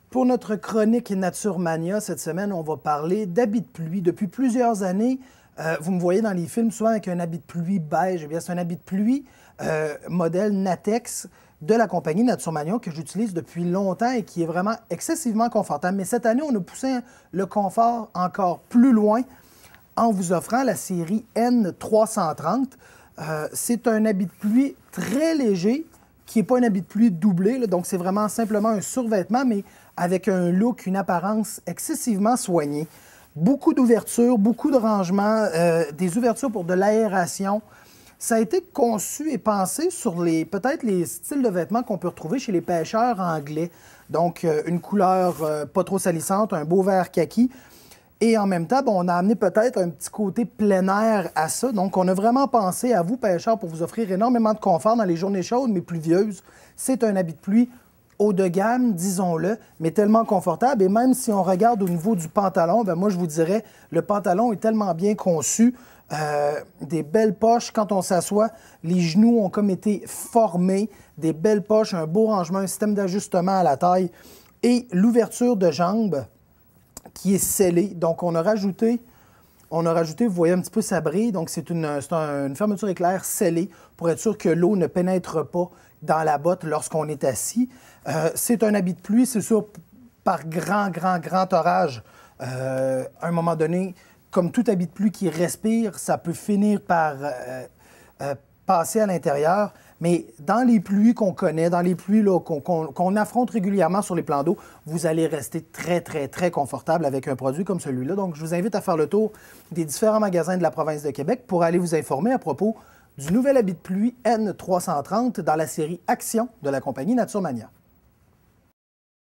Pour notre chronique Nature Mania, cette semaine, on va parler d'habits de pluie. Depuis plusieurs années, vous me voyez dans les films souvent avec un habit de pluie beige. Eh bien, c'est un habit de pluie modèle Natex de la compagnie Nature Mania que j'utilise depuis longtemps et qui est vraiment excessivement confortable. Mais cette année, on a poussé le confort encore plus loin en vous offrant la série N330. C'est un habit de pluie très léger, qui n'est pas un habit de pluie doublé, là, donc c'est vraiment simplement un survêtement, mais avec un look, une apparence excessivement soignée. Beaucoup d'ouvertures, beaucoup de rangements, des ouvertures pour de l'aération. Ça a été conçu et pensé sur peut-être les styles de vêtements qu'on peut retrouver chez les pêcheurs anglais. Donc, une couleur pas trop salissante, un beau vert kaki. Et en même temps, on a amené peut-être un petit côté plein air à ça. Donc, on a vraiment pensé à vous, pêcheurs, pour vous offrir énormément de confort dans les journées chaudes mais pluvieuses. C'est un habit de pluie haut de gamme, disons-le, mais tellement confortable. Et même si on regarde au niveau du pantalon, bien, moi, je vous dirais, le pantalon est tellement bien conçu. Des belles poches quand on s'assoit. Les genoux ont comme été formés. Des belles poches, un beau rangement, un système d'ajustement à la taille. Et l'ouverture de jambes qui est scellée. Donc, on a rajouté, vous voyez un petit peu sa brille, donc c'est une fermeture éclair scellée pour être sûr que l'eau ne pénètre pas dans la botte lorsqu'on est assis. C'est un habit de pluie, c'est sûr, par grand orage. À un moment donné, comme tout habit de pluie qui respire, ça peut finir par passer à l'intérieur. Mais dans les pluies qu'on connaît, dans les pluies qu'on affronte régulièrement sur les plans d'eau, vous allez rester très confortable avec un produit comme celui-là. Donc, je vous invite à faire le tour des différents magasins de la province de Québec pour aller vous informer à propos du nouvel habit de pluie N330 dans la série Action de la compagnie Nature Mania.